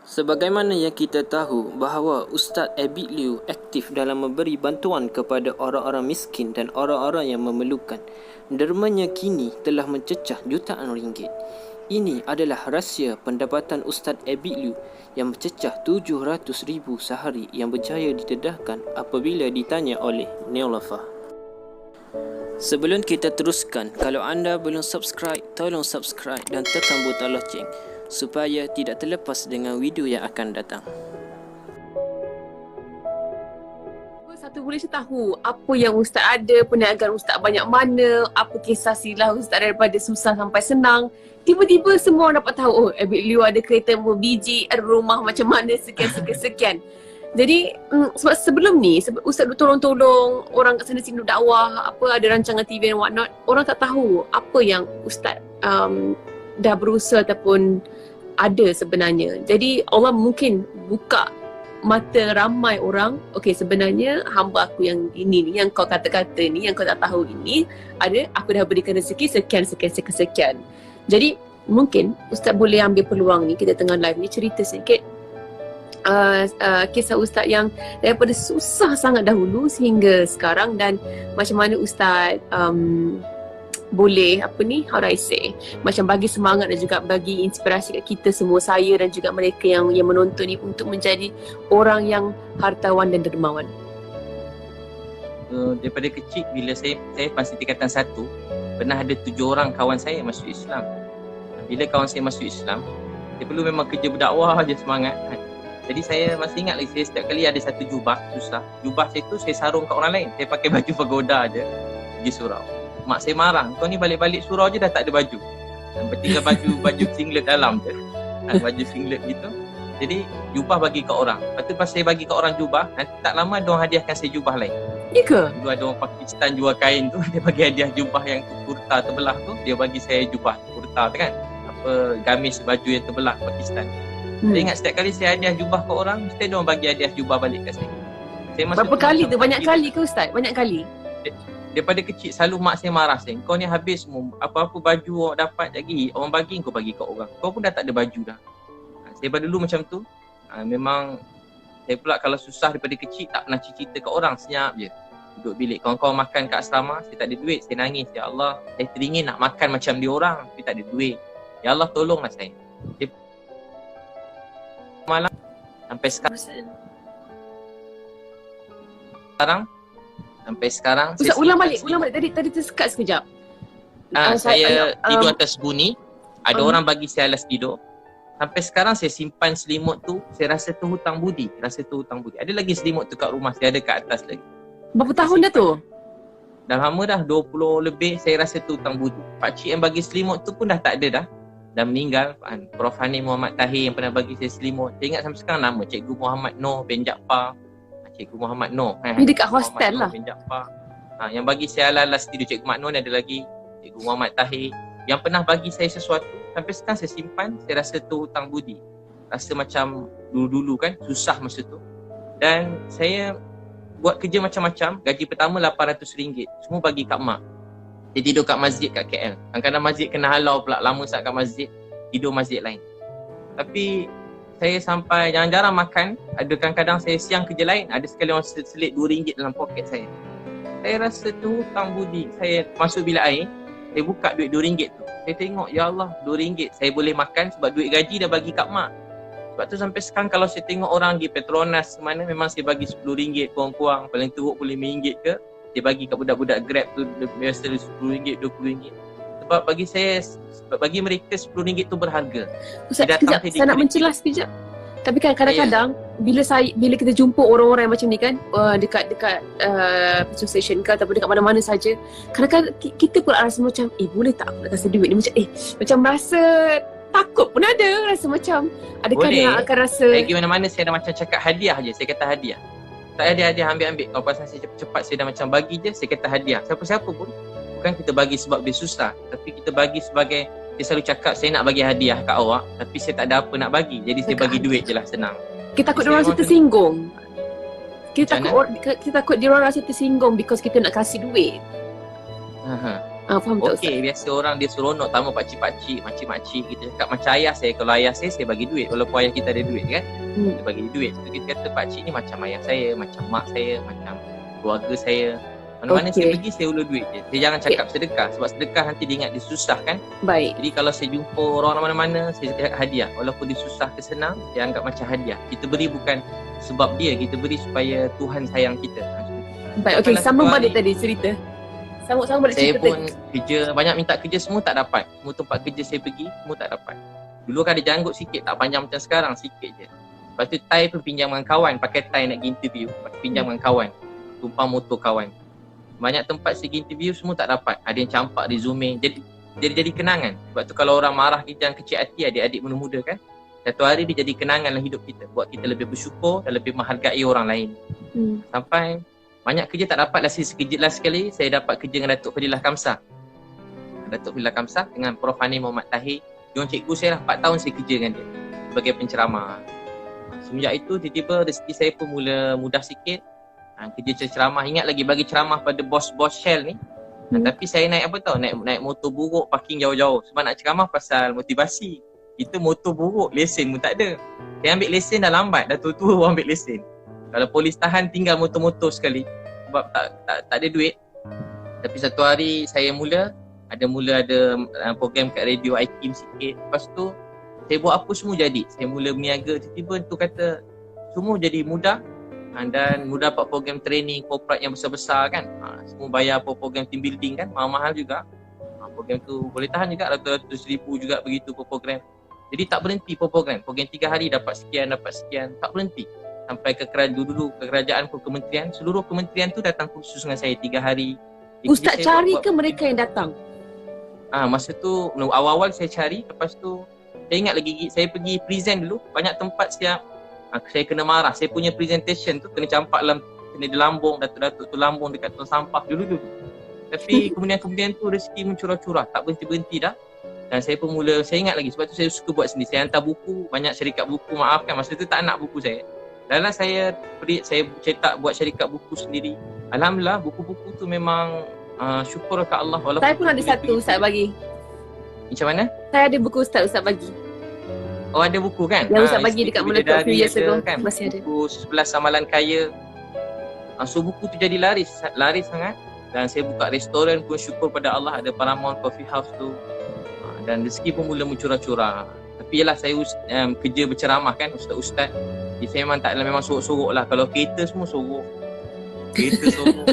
Sebagaimana yang kita tahu bahawa Ustaz Abid Liu aktif dalam memberi bantuan kepada orang-orang miskin dan orang-orang yang memerlukan. Dermanya kini telah mencecah jutaan ringgit. Ini adalah rahsia pendapatan Ustaz Abid Liu yang mencecah 700,000 sehari yang berjaya didedahkan apabila ditanya oleh Neolafah. Sebelum kita teruskan, kalau anda belum subscribe, tolong subscribe dan tekan butang loceng supaya tidak terlepas dengan video yang akan datang. Satu boleh saya tahu apa yang Ustaz ada, perniagaan Ustaz banyak mana, apa kisah silah Ustaz daripada susah sampai senang. Tiba-tiba semua orang dapat tahu, oh Abid Liu ada kereta berbiji, ada rumah macam mana, sekian. Jadi sebab sebelum ni Ustaz tolong-tolong orang kat sana sini dakwah, apa ada rancangan TV and whatnot, orang tak tahu apa yang Ustaz dah berusaha ataupun ada sebenarnya. Jadi Allah mungkin buka mata ramai orang, okey sebenarnya hamba aku yang ini ni, yang kau kata-kata ni, yang kau tak tahu ini, ada, aku dah berikan rezeki sekian. Jadi mungkin Ustaz boleh ambil peluang ni, kita tengah live ni, cerita sikit kisah Ustaz yang daripada susah sangat dahulu sehingga sekarang, dan macam mana Ustaz boleh how do I say, macam bagi semangat dan juga bagi inspirasi kat kita semua, saya dan juga mereka yang menonton ni, untuk menjadi orang yang hartawan dan dermawan. Daripada kecil, bila saya masih tingkatan 1, pernah ada 7 orang kawan saya masuk Islam. Bila kawan saya masuk Islam, dia perlu memang kerja berdakwah je, semangat kan. Jadi saya masih ingat lagi, saya setiap kali ada satu jubah susah, jubah saya tu saya sarung kat orang lain. Saya pakai baju pagoda je pergi surau. Mak saya marah, kau ni balik-balik surau je dah tak ada baju, sampai tinggal baju singlet dalam je, baju singlet gitu. Jadi jubah bagi kat orang. Lepas tu pas saya bagi kat orang jubah, nanti tak lama diorang hadiahkan saya jubah lain. Ya ke? Dulu ada orang Pakistan jual kain tu, dia bagi hadiah jubah yang kurta terbelah tu, dia bagi saya jubah kurta tu kan, apa gamis baju yang terbelah Pakistan. Saya ingat setiap kali saya hadiah jubah ke orang, mesti diorang bagi hadiah jubah balik kat saya. Berapa kali tu? Banyak kali ke Ustaz? Banyak kali? Daripada kecil selalu mak saya marah saya, kau ni habis semua, apa-apa baju awak dapat lagi, orang bagi kau bagi kat orang, kau pun dah tak ada baju dah. Saya pada dulu macam tu. Memang saya pula kalau susah daripada kecil tak pernah cerita kat orang, senyap je. Duduk bilik, kawan-kawan makan kat asrama, saya tak ada duit, saya nangis, ya Allah, saya teringin nak makan macam dia orang tapi tak ada duit. Ya Allah tolonglah saya. Malam sampai sekarang Ustaz, ulang balik tadi tersekat sekejap. Saya tidur atas buni, ada orang bagi saya alas tidur. Sampai sekarang saya simpan selimut tu, saya rasa tu hutang budi. Ada lagi selimut tu kat rumah, saya ada kat atas lagi. Berapa tahun dah tu? Dah lama dah, 20 lebih, saya rasa tu hutang budi. Pakcik yang bagi selimut tu pun dah tak ada dah. Dah meninggal, Prof. Hani Muhammad Tahir yang pernah bagi saya selimut. Saya ingat sampai sekarang nama Cikgu Muhammad Noh bin Jaafar. Cikgu Muhammad Noh. Ini dekat hostel lah. Bin Jaafar. Yang bagi saya alas tidur Cikgu Muhammad Noh ni ada lagi Cikgu Muhammad Tahir yang pernah bagi saya sesuatu. Sampai sekarang saya simpan, saya rasa tu hutang budi. Rasa macam dulu-dulu kan, susah masa tu. Dan saya buat kerja macam-macam, gaji pertama RM800, semua bagi kat mak. Dia tidur kat masjid kat KL. Kadang-kadang masjid kena halau pula, lama sangat kat masjid, tidur masjid lain. Tapi saya sampai jarang-jarang makan, ada kadang-kadang saya siang kerja lain, ada sekali orang selit RM2 dalam poket saya. Saya rasa tu hutang budi. Saya masuk bilik air, saya buka duit RM2 tu. Saya tengok, ya Allah, RM2 saya boleh makan sebab duit gaji dah bagi kat mak. Sebab tu sampai sekarang kalau saya tengok orang pergi Petronas mana, memang saya bagi RM10 kurang-kurang, paling teruk boleh RM5 ke, dia bagi kat budak-budak Grab tu biasa RM10, RM20. Sebab bagi mereka RM10 tu berharga. Ustaz, sekejap, saya nak mencelas sekejap. Tapi kan kadang-kadang bila kita jumpa orang-orang macam ni kan, dekat petrol station ke ataupun dekat mana-mana saja, kadang-kadang kita pun rasa macam, boleh tak aku nak kasih duit ni, macam rasa takut pun ada, rasa macam adakah dia akan rasa. Saya pergi mana-mana saya dah macam cakap hadiah je, saya kata hadiah. Tak ada hadiah, ambil. Kalau pasal saya cepat-cepat saya dah macam bagi je, saya kata hadiah. Siapa-siapa pun, bukan kita bagi sebab dia susah, tapi kita bagi sebagai, dia selalu cakap saya nak bagi hadiah kat awak tapi saya tak ada apa nak bagi, jadi saya bagi duit je lah, senang. Kita takut diorang rasa tersinggung. Kita takut diorang rasa tersinggung because kita nak kasih duit. Faham tak Ustaz? Okey, biasa orang dia seronok tamu pakcik-pakcik, makcik-makcik kita cakap macam ayah saya. Kalau ayah saya bagi duit walaupun ayah kita ada duit kan. Dia bagi duit. So kita kata pakcik ni macam ayah saya, macam mak saya, macam keluarga saya. Mana-mana saya pergi saya ulur duit je. Saya jangan cakap sedekah sebab sedekah nanti dia ingat dia susah kan. Baik. Jadi kalau saya jumpa orang mana-mana saya cakap hadiah. Walaupun dia susah ke senang, saya anggap macam hadiah. Kita beri bukan sebab dia, kita beri supaya Tuhan sayang kita. Baik, okey, sambung balik tadi cerita. Sambung balik saya cerita pun tadi. kerja, banyak minta kerja semua tak dapat. Semua tempat kerja saya pergi, semua tak dapat. Dulu kan ada janggut sikit, tak panjang macam sekarang, sikit je. Lepas tu tie pun pinjam dengan kawan, pakai tie nak pergi interview. Pinjam dengan kawan, tumpang motor kawan. Banyak tempat saya pergi interview semua tak dapat. Ada yang campak resume, jadi kenangan. Sebab tu kalau orang marah kita yang kecil hati, adik-adik muda-muda kan, satu hari dia jadi kenangan dalam hidup kita. Buat kita lebih bersyukur dan lebih menghargai orang lain. Sampai banyak kerja tak dapat lah, sekejap lah sekali saya dapat kerja dengan Datuk Fadilah Kamsah. Datuk Fadilah Kamsah dengan Prof. Hani Muhammad Tahir. Dia orang cikgu saya lah, 4 tahun saya kerja dengan dia sebagai penceramah. Semenjak itu tiba-tiba rezeki saya pun mula mudah sikit. Kerja ceramah, ingat lagi bagi ceramah pada bos-bos Shell ni. Tapi saya naik apa tau, naik motor buruk, parking jauh-jauh. Sebab nak ceramah pasal motivasi. Itu motor buruk, lesen pun tak ada. Saya ambil lesen dah lambat, dah tua-tua baru ambil lesen. Kalau polis tahan tinggal motor-motor sekali sebab tak ada duit. Tapi satu hari saya mula ada program kat radio IKIM sikit. Lepas tu saya buat apa semua jadi. Saya mula berniaga, tiba-tiba tu kata semua jadi mudah. Dan mudah dapat program training corporate yang besar-besar kan. Semua bayar program team building kan, mahal-mahal juga. Program tu boleh tahan juga, ratus-ratus ribu juga begitu program. Jadi tak berhenti program 3 hari dapat sekian, tak berhenti. Sampai ke kerajaan pun, kementerian, seluruh kementerian tu datang kursus dengan saya 3 hari. Ustaz cari ke mereka yang datang? Masa tu awal-awal saya cari, lepas tu saya ingat lagi saya pergi present dulu, banyak tempat saya kena marah. Saya punya presentation tu kena campak kena di lambung, datuk-datuk tu lambung dekat tong sampah dulu. Tapi kemudian tu rezeki mencurah-curah, tak berhenti-berhenti dah. Dan saya pun saya ingat lagi, sebab tu saya suka buat sendiri. Saya hantar buku, banyak syarikat buku, maafkan masa tu tak nak buku saya. Dalam saya cetak buat syarikat buku sendiri. Alhamdulillah buku-buku tu memang syukur ke Allah. Saya pun ada satu Ustaz bagi. Macam mana? Saya ada buku Ustaz bagi. Oh, ada buku kan? Yang Ustaz bagi dekat Meletup few years ago kan? Masih ada. Buku 11 Amalan Kaya. So buku tu jadi laris sangat. Dan saya buka restoran pun syukur pada Allah, ada Paramount Coffee House tu. Dan rezeki pun mula mencurah-curah. Tapi yalah saya kerja berceramah kan, ustaz-ustaz. Jadi saya memang sorok-sorok lah. Kalau kereta semua sorok. Kereta sorok.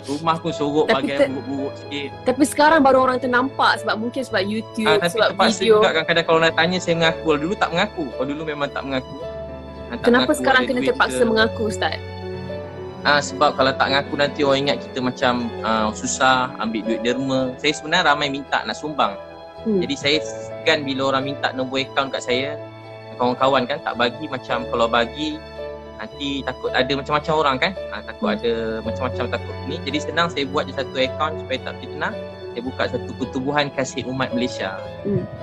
Rumah pun sorok, bagai buruk-buruk sikit. Tapi sekarang baru orang ternampak sebab YouTube, sebab video. Tapi kadang-kadang kalau nak tanya saya mengaku. Dulu tak mengaku. Kalau dulu memang tak mengaku. Kenapa sekarang kena terpaksa mengaku Ustaz? Sebab kalau tak mengaku nanti orang ingat kita macam susah, ambil duit derma. Saya sebenarnya ramai minta nak sumbang. Jadi saya segan bila orang minta nombor akaun kat saya. Kawan-kawan kan tak bagi, macam kalau bagi nanti takut ada macam-macam orang kan, takut ada macam-macam takut ni. Jadi senang saya buat je satu akaun supaya tak fitnah. Saya buka satu Pertubuhan Kasih Umat Malaysia.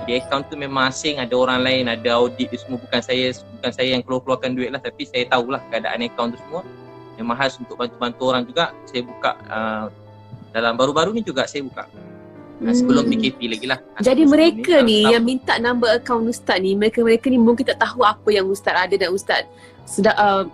Jadi akaun tu memang asing, ada orang lain, ada audit dia semua, bukan saya yang keluarkan duit lah. Tapi saya tahulah keadaan akaun tu semua. Memang khas untuk bantu-bantu orang juga. Saya buka dalam baru-baru ni juga saya buka. Sebelum PKP lagi lah. Jadi mereka ni yang minta number akaun Ustaz ni, mereka ni mungkin tak tahu apa yang Ustaz ada, dan Ustaz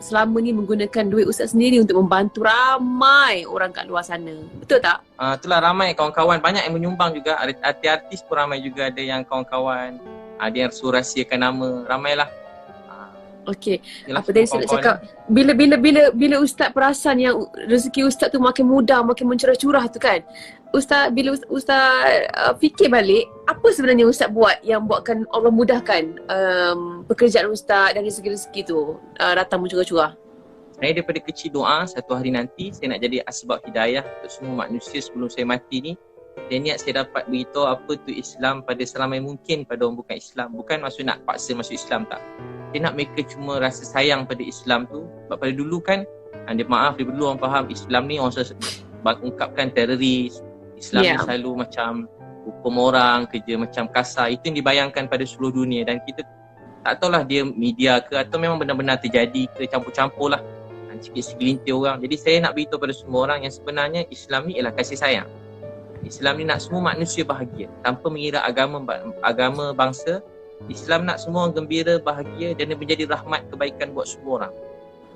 selama ni menggunakan duit Ustaz sendiri untuk membantu ramai orang kat luar sana. Betul tak? Itulah, ramai kawan-kawan, banyak yang menyumbang juga. Artis pun ramai juga, ada yang kawan-kawan, ada yang suruh rahsiakan nama, ramailah. Okey. Apa tadi saya nak cakap, bila Ustaz perasan yang rezeki Ustaz tu makin mudah, makin mencurah-curah tu kan, Ustaz, bila Ustaz fikir balik, apa sebenarnya Ustaz buat yang buatkan Allah mudahkan pekerjaan Ustaz dan rezeki-rezeki tu datang mencurah-curah? Saya daripada kecil doa, satu hari nanti saya nak jadi asbab hidayah untuk semua manusia sebelum saya mati ni. Saya niat saya dapat beritahu apa tu Islam pada seramai mungkin pada orang bukan Islam. Bukan maksud nak paksa masuk Islam, tak. Saya nak mereka cuma rasa sayang pada Islam tu. Sebab pada dulu kan, daripada dulu orang faham Islam ni orang ungkapkan teroris. Islam ni selalu macam hukum orang, kerja macam kasar. Itu yang dibayangkan pada seluruh dunia. Dan kita tak tahulah dia media ke atau memang benar-benar terjadi ke, campur-campur lah sikit segelintir orang. Jadi saya nak beritahu pada semua orang yang sebenarnya Islam ni ialah kasih sayang. Islam ni nak semua manusia bahagia tanpa mengira agama bangsa. Islam nak semua orang gembira, bahagia dan menjadi rahmat kebaikan buat semua orang.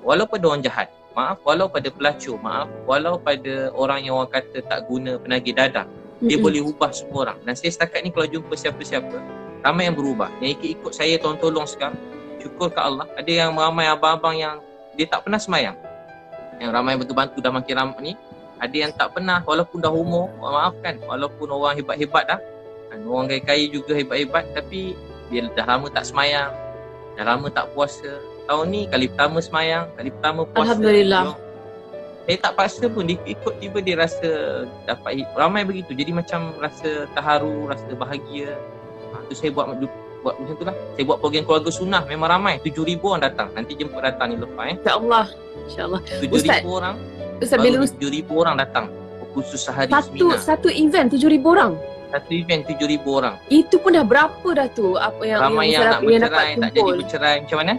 Walau pada orang jahat, maaf, walau pada pelacur, maaf, walau pada orang yang orang kata tak guna, penagih dadah, dia boleh ubah semua orang. Dan saya setakat ni kalau jumpa siapa-siapa, ramai yang berubah. Yang ikut saya tolong sekarang, syukur ke Allah. Ada yang ramai abang-abang yang dia tak pernah semayang. Yang ramai bantu-bantu dah makin ramai ni. Ada yang tak pernah, walaupun dah umur, maafkan, walaupun orang hebat-hebat dah, orang kaya-kaya juga hebat-hebat, tapi dia dah lama tak semayang, dah lama tak puasa. Tahun ni kali pertama semayang, kali pertama puasa. Alhamdulillah. Saya tak paksa pun, dia ikut tiba dia rasa dapat, ramai begitu. Jadi macam rasa terharu, rasa bahagia. Tu saya buat macam tu lah. Saya buat program keluarga sunnah, memang ramai. 7,000 orang datang. Nanti jemput datang ni lepas InsyaAllah. InsyaAllah. 7,000 orang. Ustaz, bila 7,000 orang datang. Khusus sehari seminar. Satu event 7,000 orang. Satu event 7,000 orang. Itu pun dah berapa dah tu? Apa yang ramai yang nak dapat bercerai, tak jadi bercerai. Macam mana?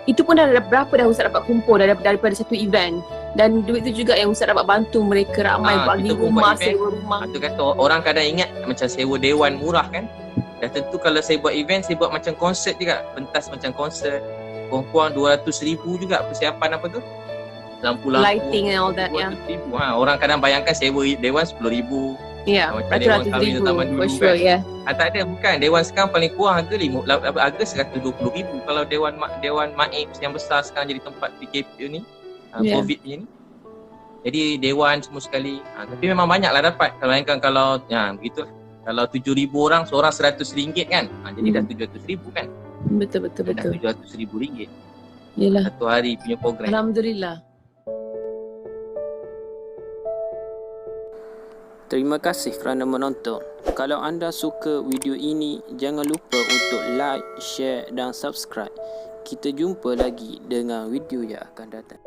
Itu pun dah berapa dah Ustaz dapat kumpul daripada satu event. Dan duit tu juga yang Ustaz dapat bantu mereka ramai bagi rumah, sewa rumah. Itu kata orang kadang ingat macam sewa dewan murah kan. Dah tentu kalau saya buat event, saya buat macam konsert juga. Pentas macam konsert. Kurang-kurang 200,000 juga persiapan apa tu. Lampu-lampu. Lighting and all that, ya. Orang kadang bayangkan sewa dewan 10,000. Ya, macam dewan kahwin zaman dulu sure, kan. Yeah. Tak ada, bukan. Dewan sekarang paling kurang harga 120,000. Kalau dewan maib yang besar sekarang jadi tempat PKP ni, COVID ni. Jadi dewan semua sekali. Tapi memang banyak lah dapat. Kalau bayangkan kalau begitu. Kalau 7,000 orang, seorang RM100 kan. Jadi dah 700,000 kan. Betul. Dah RM700,000. Yalah. Satu hari punya program. Alhamdulillah. Terima kasih kerana menonton. Kalau anda suka video ini, jangan lupa untuk like, share dan subscribe. Kita jumpa lagi dengan video yang akan datang.